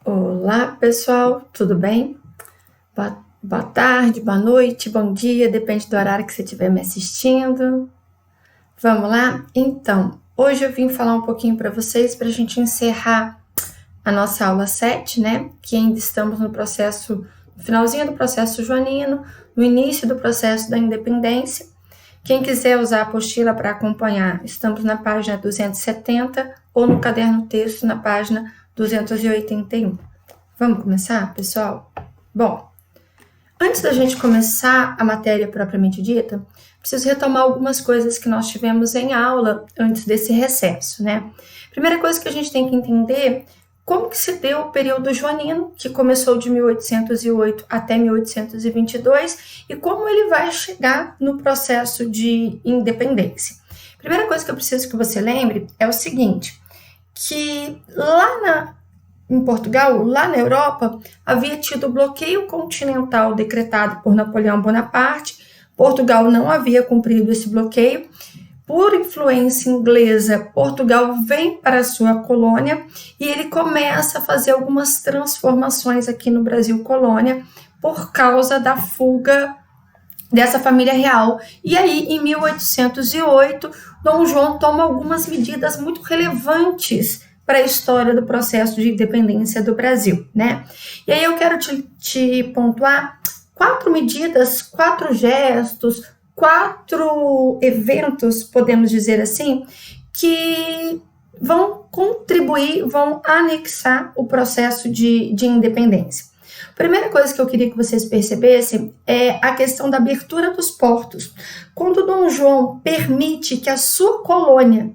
Olá, pessoal, tudo bem? Boa tarde, boa noite, bom dia, depende do horário que você estiver me assistindo. Vamos lá? Então, hoje eu vim falar um pouquinho para vocês para a gente encerrar a nossa aula 7, né? Que ainda estamos no finalzinho do processo joanino, no início do processo da independência. Quem quiser usar a apostila para acompanhar, estamos na página 270 ou no caderno texto na página 281. Vamos começar, pessoal? Bom, antes da gente começar a matéria propriamente dita, preciso retomar algumas coisas que nós tivemos em aula antes desse recesso, né? Primeira coisa que a gente tem que entender, como que se deu o período joanino, que começou de 1808 até 1822, e como ele vai chegar no processo de independência. Primeira coisa que eu preciso que você lembre é o seguinte, que em Portugal, lá na Europa, havia tido o bloqueio continental decretado por Napoleão Bonaparte. Portugal não havia cumprido esse bloqueio. Por influência inglesa, Portugal vem para a sua colônia e ele começa a fazer algumas transformações aqui no Brasil colônia por causa da fuga dessa família real. E aí, em 1808, Dom João toma algumas medidas muito relevantes para a história do processo de independência do Brasil, né? E aí eu quero te pontuar 4 medidas, 4 gestos, 4 eventos, podemos dizer assim, que vão contribuir, vão anexar o processo de independência. A primeira coisa que eu queria que vocês percebessem é a questão da abertura dos portos. Quando Dom João permite que a sua colônia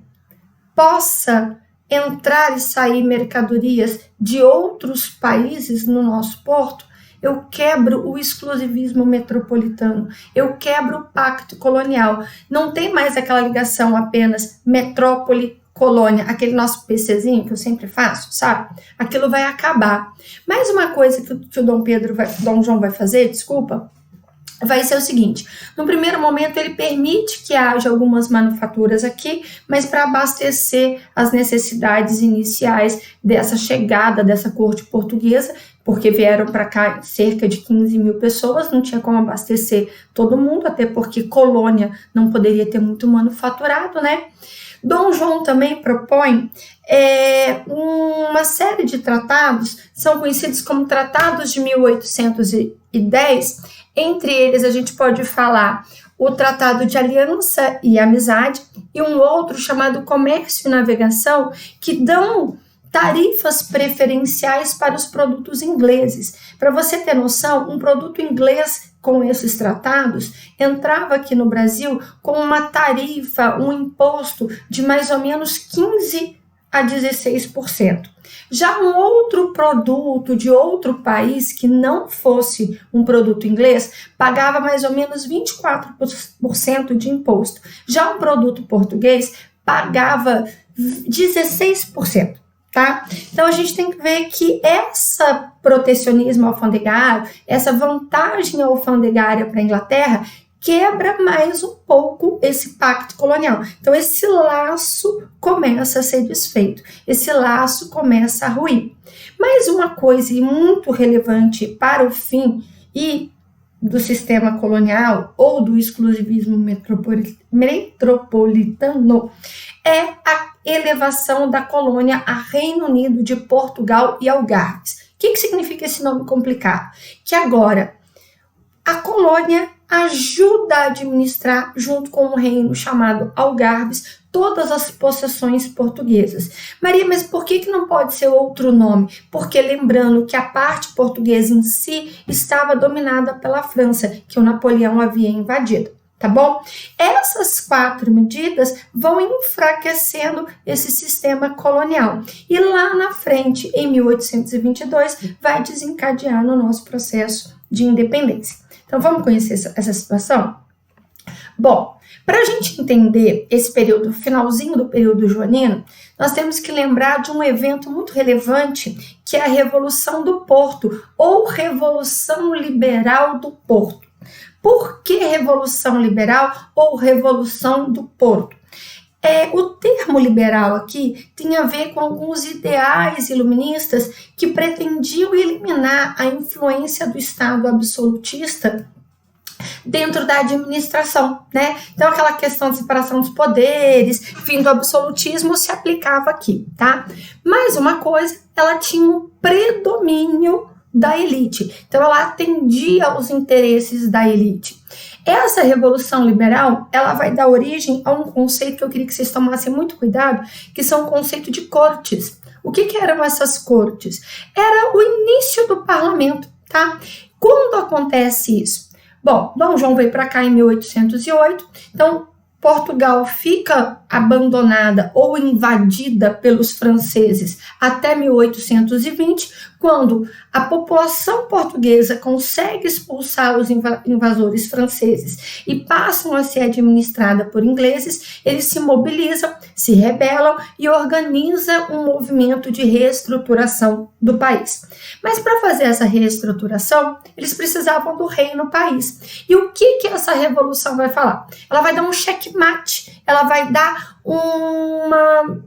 possa entrar e sair mercadorias de outros países no nosso porto, eu quebro o exclusivismo metropolitano, eu quebro o pacto colonial. Não tem mais aquela ligação apenas metrópole-colônia, aquele nosso PCzinho que eu sempre faço, sabe? Aquilo vai acabar. Mais uma coisa que o Dom João vai fazer, vai ser o seguinte, no primeiro momento ele permite que haja algumas manufaturas aqui, mas para abastecer as necessidades iniciais dessa chegada dessa corte portuguesa, porque vieram para cá cerca de 15 mil pessoas, não tinha como abastecer todo mundo, até porque colônia não poderia ter muito manufaturado, né? Dom João também propõe uma série de tratados, são conhecidos como Tratados de 1810, entre eles a gente pode falar o Tratado de Aliança e Amizade e um outro chamado Comércio e Navegação, que dão tarifas preferenciais para os produtos ingleses. Para você ter noção, um produto inglês com esses tratados entrava aqui no Brasil com uma tarifa, um imposto de mais ou menos 15% a 16%. Já um outro produto de outro país que não fosse um produto inglês pagava mais ou menos 24% de imposto. Já um produto português pagava 16%. Tá? Então a gente tem que ver que esse protecionismo alfandegário, essa vantagem alfandegária para a Inglaterra quebra mais um pouco esse pacto colonial. Então esse laço começa a ser desfeito, esse laço começa a ruir. Mais uma coisa muito relevante para o fim do sistema colonial ou do exclusivismo metropolitano é a elevação da colônia a Reino Unido de Portugal e Algarves. O que significa esse nome complicado? Que agora a colônia ajuda a administrar, junto com um reino chamado Algarves, todas as possessões portuguesas. Maria, mas por que não pode ser outro nome? Porque lembrando que a parte portuguesa em si estava dominada pela França, que o Napoleão havia invadido. Tá bom? Essas 4 medidas vão enfraquecendo esse sistema colonial. E lá na frente, em 1822, vai desencadear no nosso processo de independência. Então, vamos conhecer essa situação? Bom, para a gente entender esse período, finalzinho do período joanino, nós temos que lembrar de um evento muito relevante, que é a Revolução do Porto, ou Revolução Liberal do Porto. Por que Revolução Liberal ou Revolução do Porto? O termo liberal aqui tem a ver com alguns ideais iluministas que pretendiam eliminar a influência do Estado absolutista dentro da administração, né? Então, aquela questão de separação dos poderes, fim do absolutismo se aplicava aqui, tá? Mais uma coisa, ela tinha um predomínio da elite. Então, ela atendia aos interesses da elite. Essa revolução liberal, ela vai dar origem a um conceito que eu queria que vocês tomassem muito cuidado, que são o conceito de cortes. O que eram essas cortes? Era o início do parlamento, tá? Quando acontece isso? Bom, Dom João veio para cá em 1808, então Portugal fica abandonada ou invadida pelos franceses até 1820, quando a população portuguesa consegue expulsar os invasores franceses e passam a ser administrada por ingleses. Eles se mobilizam, se rebelam e organizam um movimento de reestruturação do país. Mas para fazer essa reestruturação, eles precisavam do rei no país. E o que essa revolução vai falar? Ela vai dar um checkmate, ela vai dar uma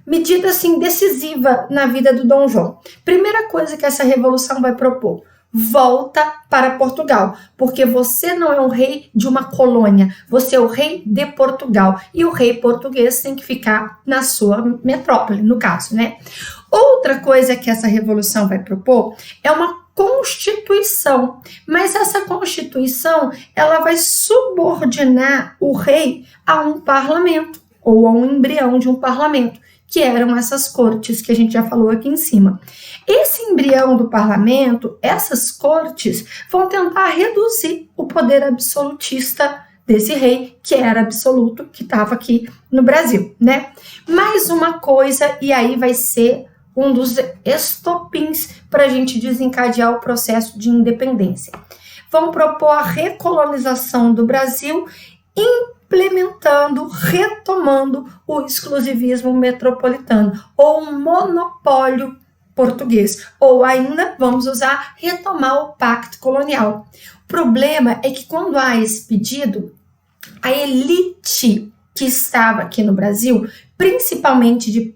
medida assim decisiva na vida do Dom João. Primeira coisa que essa revolução vai propor: volta para Portugal, porque você não é um rei de uma colônia, você é o rei de Portugal, e o rei português tem que ficar na sua metrópole, no caso, né? Outra coisa que essa revolução vai propor é uma constituição, mas essa constituição ela vai subordinar o rei a um parlamento, ou a um embrião de um parlamento, que eram essas cortes que a gente já falou aqui em cima. Esse embrião do parlamento, essas cortes, vão tentar reduzir o poder absolutista desse rei, que era absoluto, que estava aqui no Brasil, né? Mais uma coisa, e aí vai ser um dos estopins para a gente desencadear o processo de independência. Vão propor a recolonização do Brasil, implementando, retomando o exclusivismo metropolitano, ou um monopólio português, ou ainda, vamos usar, retomar o pacto colonial. O problema é que quando há esse pedido, a elite que estava aqui no Brasil, principalmente de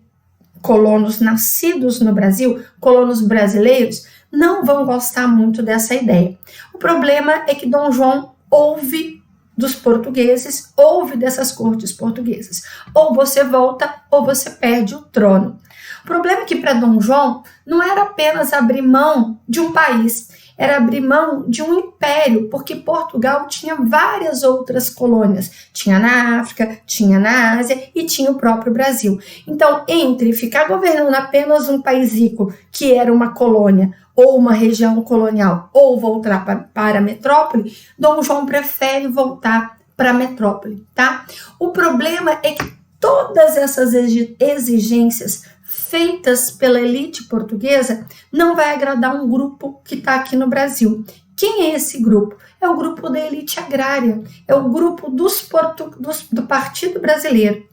colonos nascidos no Brasil, colonos brasileiros, não vão gostar muito dessa ideia. O problema é que Dom João ouve dos portugueses, ouve dessas cortes portuguesas. Ou você volta, ou você perde o trono. O problema é que para Dom João não era apenas abrir mão de um país, era abrir mão de um império, porque Portugal tinha várias outras colônias. Tinha na África, tinha na Ásia e tinha o próprio Brasil. Então, entre ficar governando apenas um país rico, que era uma colônia, ou uma região colonial, ou voltar para a metrópole, Dom João prefere voltar para a metrópole, tá? O problema é que todas essas exigências feitas pela elite portuguesa não vai agradar um grupo que está aqui no Brasil. Quem é esse grupo? É o grupo da elite agrária, é o grupo do Partido Brasileiro,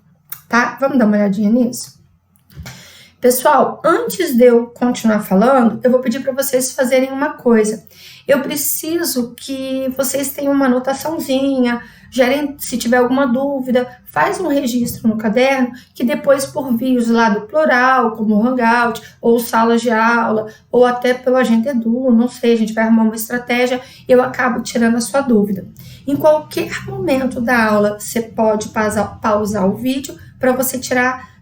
tá? Vamos dar uma olhadinha nisso? Pessoal, antes de eu continuar falando, eu vou pedir para vocês fazerem uma coisa. Eu preciso que vocês tenham uma anotaçãozinha, gerem, se tiver alguma dúvida, faz um registro no caderno, que depois por vias lá do plural, como o Hangout, ou salas de aula, ou até pelo Agenda Edu, não sei, a gente vai arrumar uma estratégia, eu acabo tirando a sua dúvida. Em qualquer momento da aula, você pode pausar o vídeo para você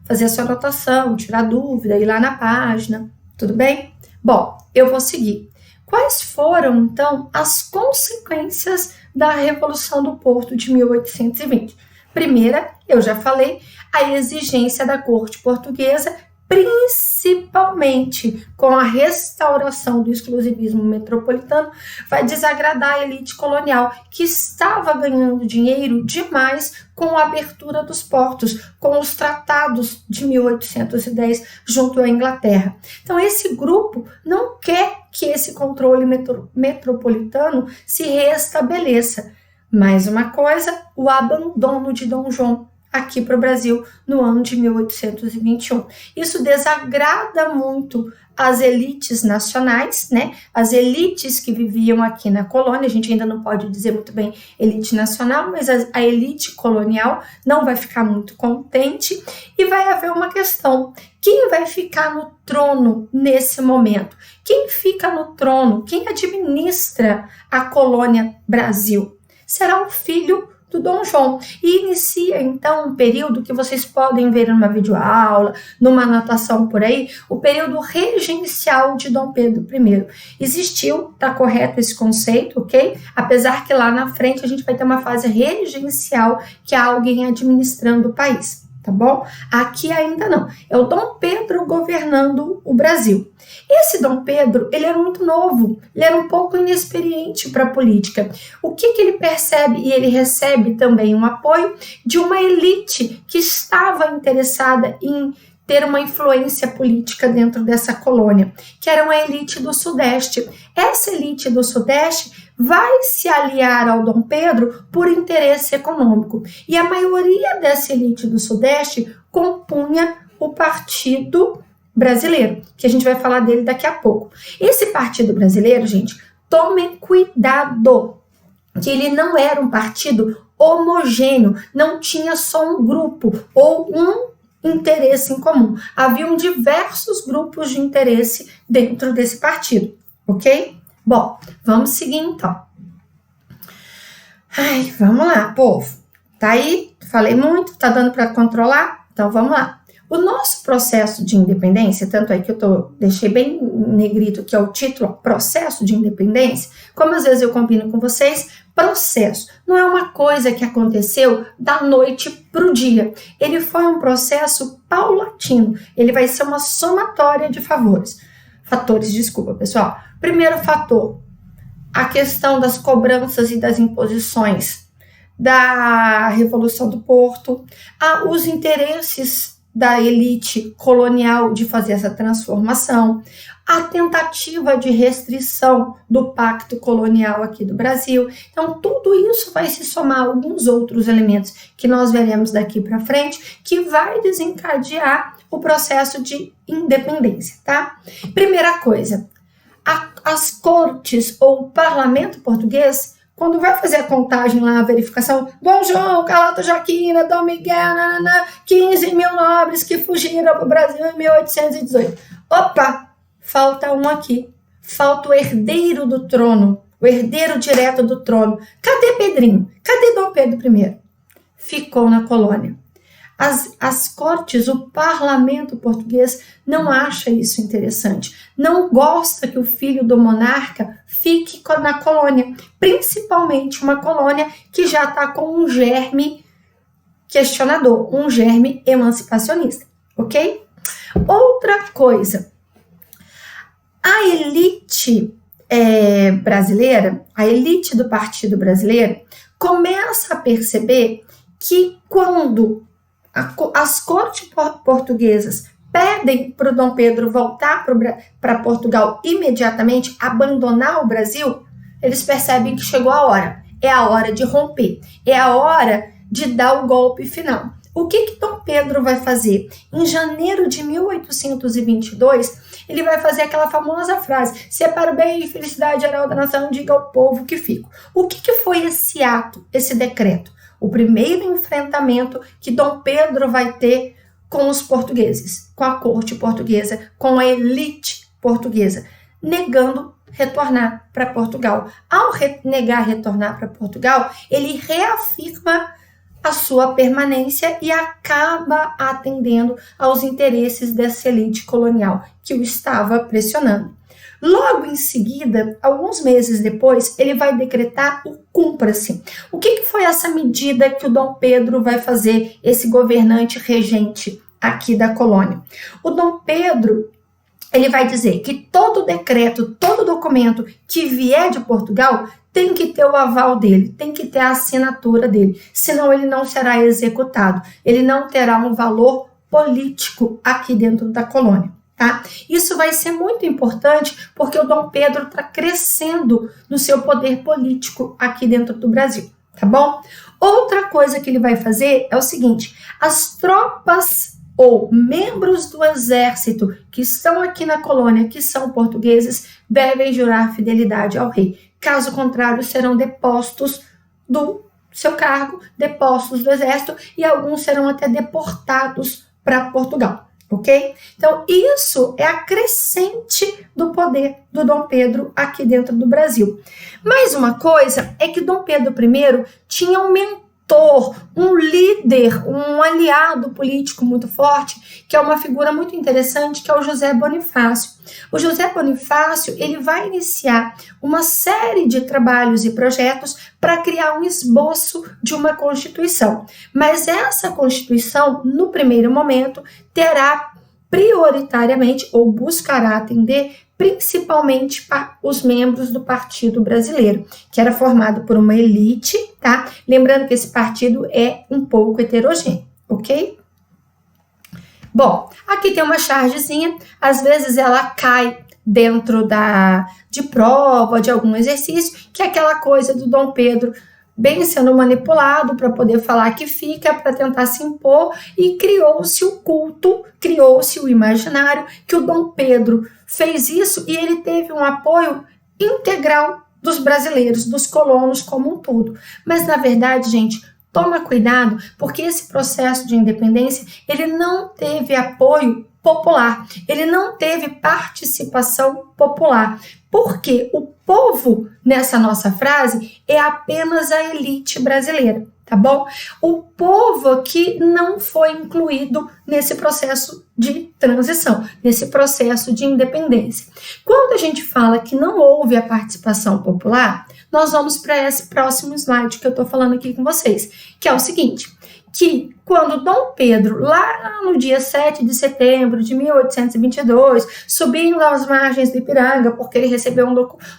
fazer a sua anotação, tirar dúvida, ir lá na página, tudo bem? Bom, eu vou seguir. Quais foram, então, as consequências da Revolução do Porto de 1820? Primeira, eu já falei, a exigência da corte portuguesa, principalmente com a restauração do exclusivismo metropolitano, vai desagradar a elite colonial, que estava ganhando dinheiro demais com a abertura dos portos, com os tratados de 1810 junto à Inglaterra. Então, esse grupo não quer que esse controle metropolitano se restabeleça. Mais uma coisa, o abandono de Dom João aqui para o Brasil no ano de 1821. Isso desagrada muito as elites nacionais, né? As elites que viviam aqui na colônia, a gente ainda não pode dizer muito bem elite nacional, mas a elite colonial não vai ficar muito contente e vai haver uma questão: quem vai ficar no trono nesse momento? Quem fica no trono? Quem administra a colônia Brasil? Será o filho do Dom João. E inicia, então, um período que vocês podem ver numa videoaula, numa anotação por aí, o período regencial de Dom Pedro I. Existiu, tá correto esse conceito, ok? Apesar que lá na frente a gente vai ter uma fase regencial, que é alguém administrando o país, tá bom? Aqui ainda não. É o Dom Pedro governando o Brasil. Esse Dom Pedro, ele era muito novo, ele era um pouco inexperiente para a política. O que ele percebe? E ele recebe também um apoio de uma elite que estava interessada em ter uma influência política dentro dessa colônia, que era uma elite do Sudeste. Essa elite do Sudeste vai se aliar ao Dom Pedro por interesse econômico. E a maioria dessa elite do Sudeste compunha o Partido Brasileiro, que a gente vai falar dele daqui a pouco. Esse Partido Brasileiro, gente, tomem cuidado, que ele não era um partido homogêneo, não tinha só um grupo ou um interesse em comum. Haviam diversos grupos de interesse dentro desse partido, ok? Bom, vamos seguir então. Vamos lá, povo. Tá aí? Falei muito, tá dando para controlar? Então vamos lá. O nosso processo de independência, tanto é que deixei bem negrito que é o título, processo de independência, como às vezes eu combino com vocês, processo. Não é uma coisa que aconteceu da noite para o dia. Ele foi um processo paulatino. Ele vai ser uma somatória de fatores, desculpa, pessoal. Primeiro fator, a questão das cobranças e das imposições da Revolução do Porto, os interesses da elite colonial de fazer essa transformação, a tentativa de restrição do pacto colonial aqui do Brasil. Então, tudo isso vai se somar a alguns outros elementos que nós veremos daqui para frente, que vai desencadear o processo de independência, tá? Primeira coisa, as cortes ou o parlamento português, quando vai fazer a contagem lá, a verificação, Dom João, Carlota Joaquina, Dom Miguel, 15 mil nobres que fugiram para o Brasil em 1818. Opa, falta um aqui. Falta o herdeiro do trono, o herdeiro direto do trono. Cadê Pedrinho? Cadê Dom Pedro I? Ficou na colônia. As cortes, o parlamento português não acha isso interessante. Não gosta que o filho do monarca fique na colônia. Principalmente uma colônia que já está com um germe questionador, um germe emancipacionista, ok? Outra coisa, a elite brasileira, a elite do Partido Brasileiro, começa a perceber que quando as cortes portuguesas pedem para o Dom Pedro voltar para Portugal imediatamente, abandonar o Brasil, eles percebem que chegou a hora. É a hora de romper, é a hora de dar o golpe final. O que Dom Pedro vai fazer? Em janeiro de 1822, ele vai fazer aquela famosa frase: se é para o bem e felicidade geral da nação, diga ao povo que fico. O que foi esse ato, esse decreto? O primeiro enfrentamento que Dom Pedro vai ter com os portugueses, com a corte portuguesa, com a elite portuguesa, negando retornar para Portugal. Ao negar retornar para Portugal, ele reafirma a sua permanência e acaba atendendo aos interesses dessa elite colonial que o estava pressionando. Logo em seguida, alguns meses depois, ele vai decretar o cumpra-se. O que foi essa medida que o Dom Pedro vai fazer, esse governante regente aqui da colônia? O Dom Pedro, ele vai dizer que todo decreto, todo documento que vier de Portugal tem que ter o aval dele, tem que ter a assinatura dele, senão ele não será executado, ele não terá um valor político aqui dentro da colônia. Tá? Isso vai ser muito importante porque o Dom Pedro está crescendo no seu poder político aqui dentro do Brasil, tá bom? Outra coisa que ele vai fazer é o seguinte: as tropas ou membros do exército que estão aqui na colônia, que são portugueses, devem jurar fidelidade ao rei. Caso contrário, serão depostos do seu cargo, depostos do exército e alguns serão até deportados para Portugal, ok? Então, isso é a crescente do poder do Dom Pedro aqui dentro do Brasil. Mais uma coisa é que Dom Pedro I tinha um mentor, um líder, um aliado político muito forte, que é uma figura muito interessante, que é o José Bonifácio. O José Bonifácio, ele vai iniciar uma série de trabalhos e projetos para criar um esboço de uma Constituição. Mas essa Constituição, no primeiro momento, terá prioritariamente, ou buscará atender, principalmente para os membros do Partido Brasileiro, que era formado por uma elite, tá? Lembrando que esse partido é um pouco heterogêneo, ok? Bom, aqui tem uma chargezinha, às vezes ela cai dentro de prova, de algum exercício, que é aquela coisa do Dom Pedro bem sendo manipulado para poder falar que fica, para tentar se impor, e criou-se o culto, criou-se o imaginário que o Dom Pedro fez isso e ele teve um apoio integral dos brasileiros, dos colonos como um todo. Mas, na verdade, gente, toma cuidado, porque esse processo de independência, ele não teve apoio popular, ele não teve participação popular, porque o povo, nessa nossa frase, é apenas a elite brasileira, tá bom? O povo aqui não foi incluído nesse processo de transição, nesse processo de independência. Quando a gente fala que não houve a participação popular, nós vamos para esse próximo slide que eu estou falando aqui com vocês, que é o seguinte, que quando Dom Pedro, lá no dia 7 de setembro de 1822, subindo às margens do Ipiranga, porque ele recebeu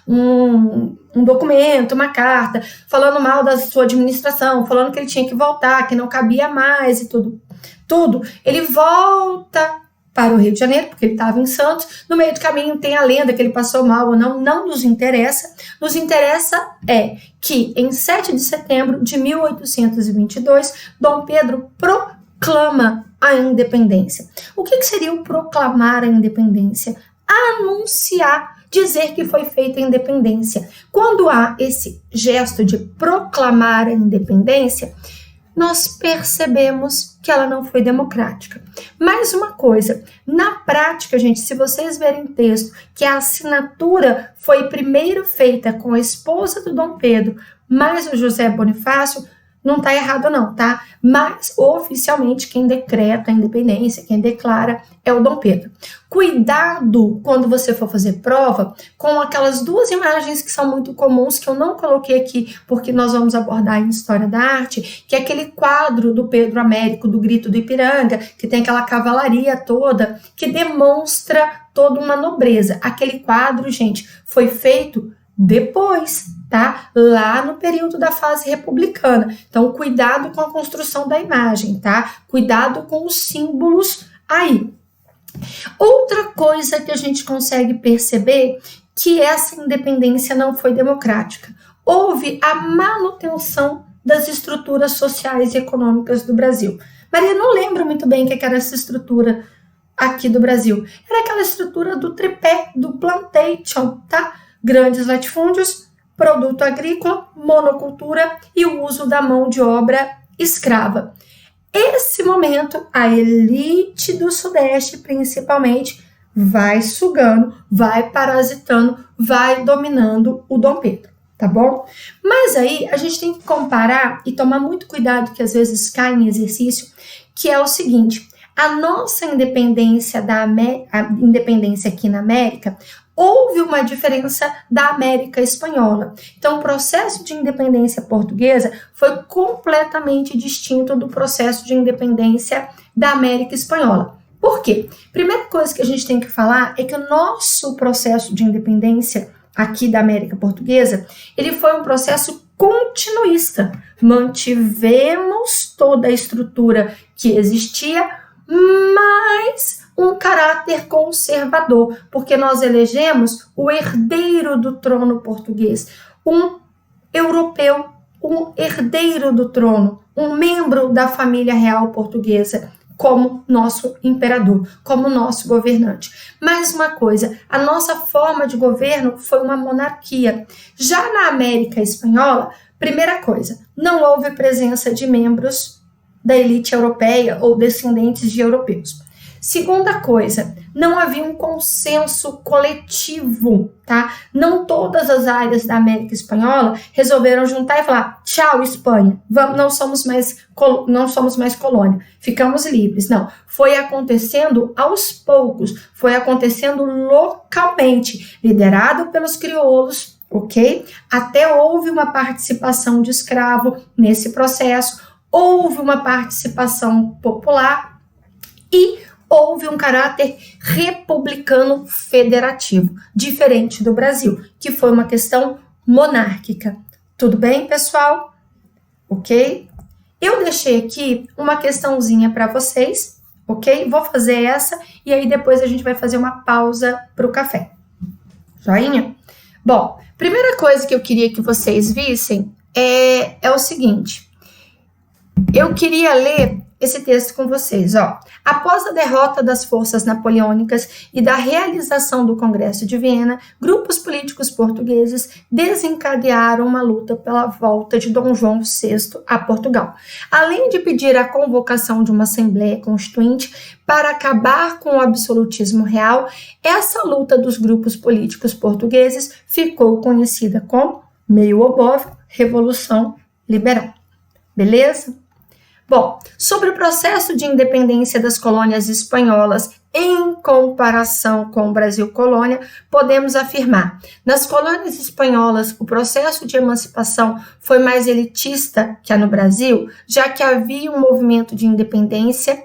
um documento, uma carta, falando mal da sua administração, falando que ele tinha que voltar, que não cabia mais e tudo, ele volta para o Rio de Janeiro, porque ele estava em Santos. No meio do caminho tem a lenda que ele passou mal ou não, não nos interessa. Nos interessa é que em 7 de setembro de 1822, Dom Pedro proclama a independência. O que seria o proclamar a independência? Anunciar, dizer que foi feita a independência. Quando há esse gesto de proclamar a independência, nós percebemos que ela não foi democrática. Mais uma coisa, na prática, gente, se vocês verem o texto, que a assinatura foi primeiro feita com a esposa do Dom Pedro, mais o José Bonifácio, não está errado não, tá? Mas, oficialmente, quem decreta a independência, quem declara, é o Dom Pedro. Cuidado quando você for fazer prova com aquelas duas imagens que são muito comuns, que eu não coloquei aqui, porque nós vamos abordar em História da Arte, que é aquele quadro do Pedro Américo, do Grito do Ipiranga, que tem aquela cavalaria toda, que demonstra toda uma nobreza. Aquele quadro, gente, foi feito depois, tá? Lá no período da fase republicana. Então, cuidado com a construção da imagem, tá? Cuidado com os símbolos aí. Outra coisa que a gente consegue perceber que essa independência não foi democrática. Houve a manutenção das estruturas sociais e econômicas do Brasil. Maria não lembra muito bem o que era essa estrutura aqui do Brasil. Era aquela estrutura do tripé, do plantation, tá? Grandes latifúndios, produto agrícola, monocultura e o uso da mão de obra escrava. Esse momento, a elite do Sudeste, principalmente, vai sugando, vai parasitando, vai dominando o Dom Pedro, tá bom? Mas aí a gente tem que comparar e tomar muito cuidado, que às vezes cai em exercício, que é o seguinte: a nossa independência, a independência aqui na América, houve uma diferença da América espanhola. Então, o processo de independência portuguesa foi completamente distinto do processo de independência da América espanhola. Por quê? Primeira coisa que a gente tem que falar é que o nosso processo de independência aqui da América portuguesa, ele foi um processo continuista. Mantivemos toda a estrutura que existia, mas um caráter conservador, porque nós elegemos o herdeiro do trono português, um europeu, um herdeiro do trono, um membro da família real portuguesa, como nosso imperador, como nosso governante. Mais uma coisa, a nossa forma de governo foi uma monarquia. Já na América Espanhola, primeira coisa, não houve presença de membros da elite europeia ou descendentes de europeus. Segunda coisa, não havia um consenso coletivo, tá? Não todas as áreas da América Espanhola resolveram juntar e falar: tchau, Espanha, não somos mais colônia, ficamos livres. Não, foi acontecendo aos poucos, foi acontecendo localmente, liderado pelos crioulos, ok? Até houve uma participação de escravo nesse processo, houve uma participação popular e houve um caráter republicano federativo, diferente do Brasil, que foi uma questão monárquica. Tudo bem, pessoal? Ok? Eu deixei aqui uma questãozinha para vocês, ok? Vou fazer essa e aí depois a gente vai fazer uma pausa para o café. Joinha? Bom, primeira coisa que eu queria que vocês vissem é o seguinte. Eu queria ler esse texto com vocês, ó. Após a derrota das forças napoleônicas e da realização do Congresso de Viena, grupos políticos portugueses desencadearam uma luta pela volta de Dom João VI a Portugal. Além de pedir a convocação de uma Assembleia Constituinte para acabar com o absolutismo real, essa luta dos grupos políticos portugueses ficou conhecida como, meio obófico, Revolução Liberal. Beleza? Bom, sobre o processo de independência das colônias espanholas em comparação com o Brasil colônia, podemos afirmar: nas colônias espanholas, o processo de emancipação foi mais elitista que no Brasil, já que havia um movimento de independência,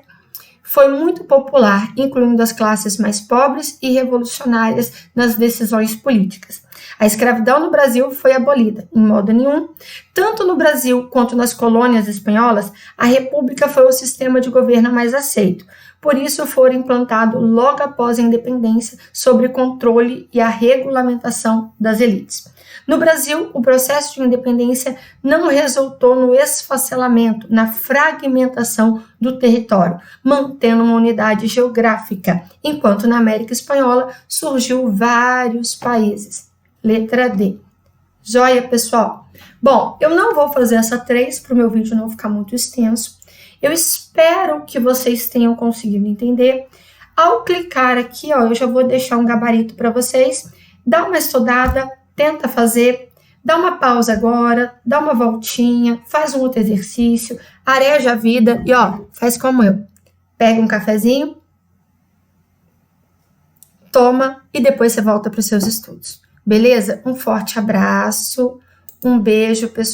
foi muito popular, incluindo as classes mais pobres e revolucionárias nas decisões políticas. A escravidão no Brasil foi abolida, em modo nenhum. Tanto no Brasil quanto nas colônias espanholas, a república foi o sistema de governo mais aceito. Por isso, foi implantado logo após a independência sobre controle e a regulamentação das elites. No Brasil, o processo de independência não resultou no esfacelamento, na fragmentação do território, mantendo uma unidade geográfica, enquanto na América Espanhola surgiu vários países. Letra D. Joia, pessoal? Bom, eu não vou fazer essa 3 para o meu vídeo não ficar muito extenso. Eu espero que vocês tenham conseguido entender. Ao clicar aqui, ó, eu já vou deixar um gabarito para vocês. Dá uma estudada, tenta fazer, dá uma pausa agora, dá uma voltinha, faz um outro exercício, areja a vida e, ó, faz como eu. Pega um cafezinho, toma e depois você volta para os seus estudos. Beleza? Um forte abraço, um beijo, pessoal.